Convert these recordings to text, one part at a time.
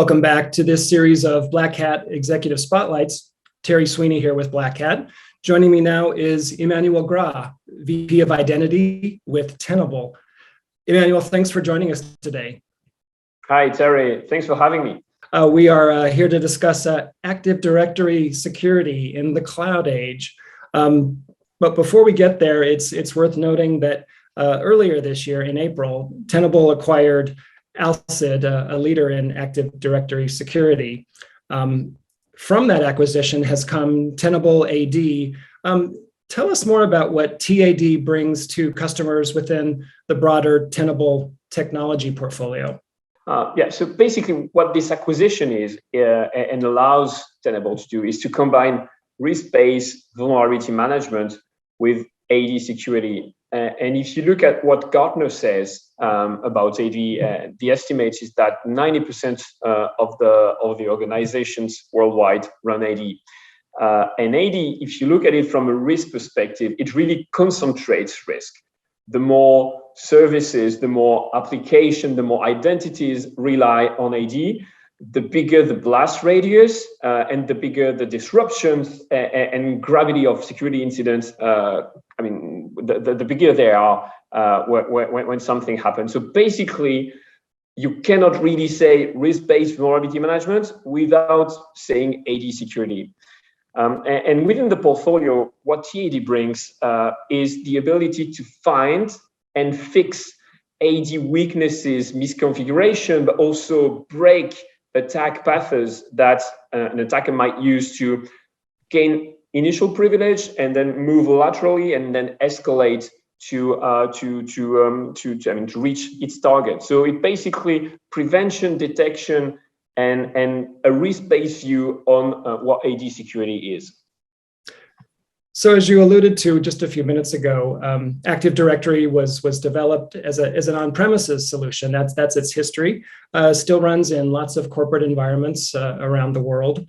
Welcome back to this series of Black Hat Executive Spotlights. Terry Sweeney here with Black Hat. Joining me now is Emmanuel Gras, VP of Identity with Tenable. Emmanuel, thanks for joining us today. Hi, Terry. Thanks for having me. We are here to discuss Active Directory security in the cloud age. But before we get there, it's worth noting that earlier this year in April, Tenable acquired Alcid, a leader in Active Directory security. From that acquisition has come Tenable AD. Tell us more about what TAD brings to customers within the broader Tenable technology portfolio. So basically what this acquisition is and allows Tenable to do is to combine risk-based vulnerability management with AD security. And if you look at what Gartner says about AD, the estimate is that 90% of the organizations worldwide run AD. And AD, if you look at it from a risk perspective, it really concentrates risk. The more services, the more application, the more identities rely on AD, the bigger the blast radius and the bigger the disruptions and gravity of security incidents. The bigger they are when something happens. So basically, you cannot really say risk-based vulnerability management without saying AD security. And within the portfolio, what TAD brings is the ability to find and fix AD weaknesses, misconfiguration, but also break attack paths that an attacker might use to gain initial privilege and then move laterally and then escalate to reach its target. So it basically prevention, detection, and a risk-based view on what AD security is. So as you alluded to just a few minutes ago, Active Directory was developed as an on-premises solution. That's its history. Still runs in lots of corporate environments around the world.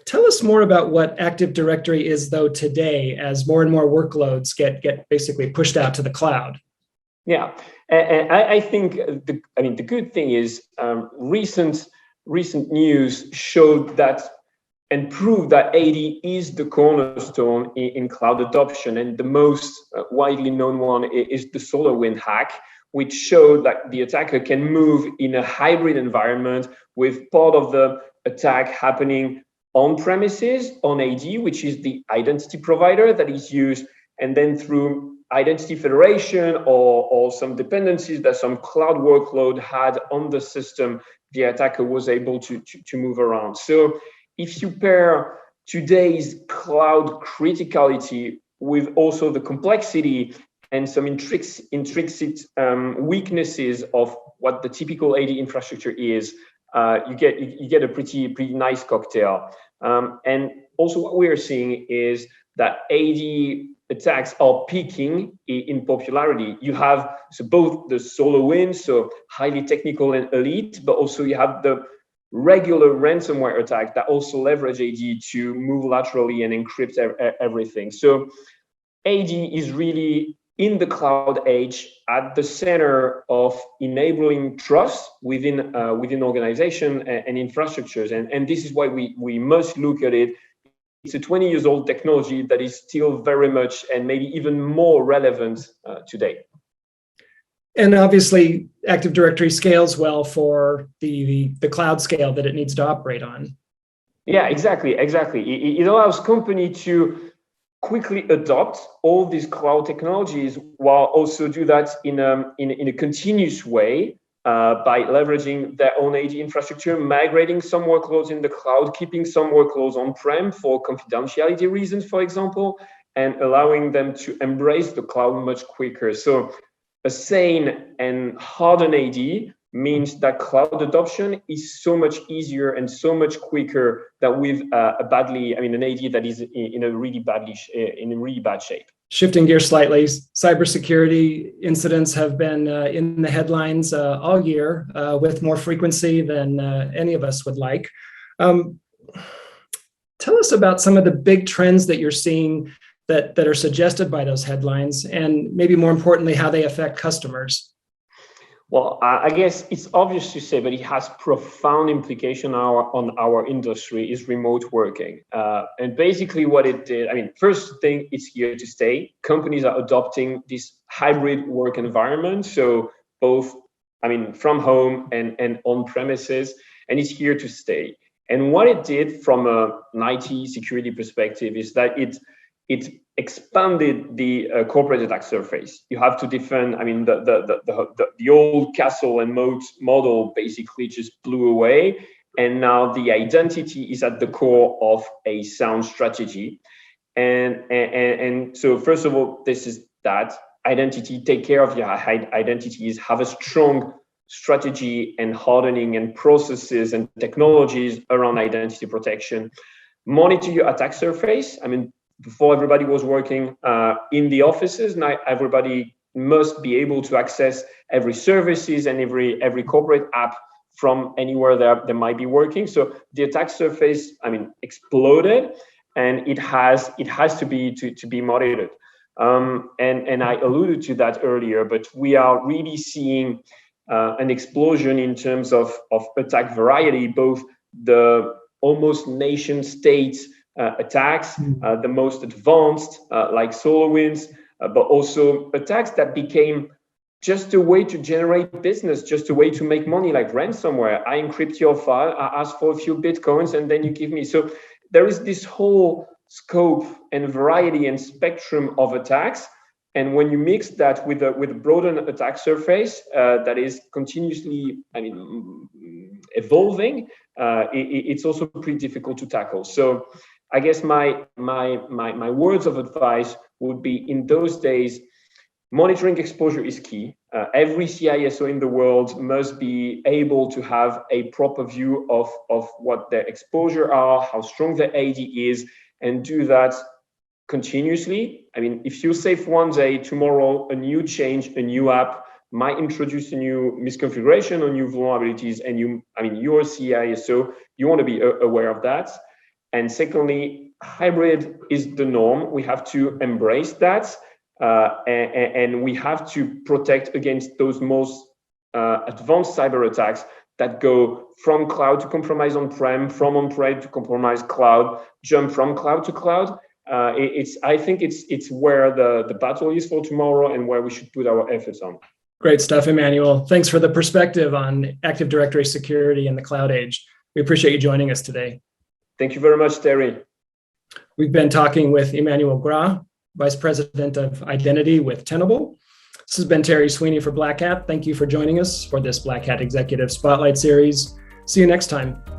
Tell us more about what Active Directory is, though, today, as more and more workloads get basically pushed out to the cloud. Yeah, and I think the good thing is recent news showed that and proved that AD is the cornerstone in cloud adoption, and the most widely known one is the SolarWinds hack, which showed that the attacker can move in a hybrid environment with part of the attack happening on premises on AD, which is the identity provider that is used, and then through identity federation or some dependencies that some cloud workload had on the system, the attacker was able to move around. So if you pair today's cloud criticality with also the complexity and some intrinsic weaknesses of what the typical AD infrastructure is, you get a pretty nice cocktail. And also what we are seeing is that AD attacks are peaking in popularity. You have both the SolarWinds, so highly technical and elite, but also you have the regular ransomware attack that also leverage AD to move laterally and encrypt everything. So AD is really in the cloud age at the center of enabling trust within organization and infrastructures. And this is why we must look at it. It's a 20 years old technology that is still very much and maybe even more relevant today. And obviously, Active Directory scales well for the cloud scale that it needs to operate on. Yeah, exactly. It allows company to quickly adopt all these cloud technologies while also do that in a continuous way by leveraging their own AD infrastructure, migrating some workloads in the cloud, keeping some workloads on-prem for confidentiality reasons, for example, and allowing them to embrace the cloud much quicker. So a sane and hardened AD means that cloud adoption is so much easier and so much quicker than with an AD that is in a really bad shape. Shifting gears slightly, cybersecurity incidents have been in the headlines all year with more frequency than any of us would like. Tell us about some of the big trends that you're seeing that are suggested by those headlines, and maybe more importantly, how they affect customers. Well, I guess it's obvious to say, but it has profound implication on our industry is remote working. And basically what it did, I mean, first thing, it's here to stay. Companies are adopting this hybrid work environment. So both, I mean, from home and on premises, and it's here to stay. And what it did from an IT security perspective is that it expanded the corporate attack surface. You have to defend. I mean, the old castle and moat model basically just blew away, and now the identity is at the core of a sound strategy. And so first of all, this is that identity. Take care of your identities. Have a strong strategy and hardening and processes and technologies around identity protection. Monitor your attack surface. I mean, before everybody was working in the offices, now everybody must be able to access every services and every corporate app from anywhere they might be working. So the attack surface, I mean, exploded, and it has to be monitored. And I alluded to that earlier, but we are really seeing an explosion in terms of attack variety, both the almost nation state attacks, the most advanced like SolarWinds, but also attacks that became just a way to generate business, just a way to make money, like ransomware. I encrypt your file, I ask for a few Bitcoins, and then you give me. So there is this whole scope and variety and spectrum of attacks. And when you mix that with a broadened attack surface that is continuously, I mean, evolving, it's also pretty difficult to tackle. So I guess my words of advice would be, in those days, monitoring exposure is key. Every CISO in the world must be able to have a proper view of what their exposure are, how strong the AD is, and do that continuously. I mean, if you save one day, tomorrow a new change, a new app might introduce a new misconfiguration or new vulnerabilities, and you're a CISO, you want to be aware of that. And secondly, hybrid is the norm. We have to embrace that, and we have to protect against those most advanced cyber attacks that go from cloud to compromise on-prem, from on-prem to compromise cloud, jump from cloud to cloud. I think it's where the battle is for tomorrow and where we should put our efforts on. Great stuff, Emmanuel. Thanks for the perspective on Active Directory security in the cloud age. We appreciate you joining us today. Thank you very much, Terry. We've been talking with Emmanuel Gras, Vice President of Identity with Tenable. This has been Terry Sweeney for Black Hat. Thank you for joining us for this Black Hat Executive Spotlight Series. See you next time.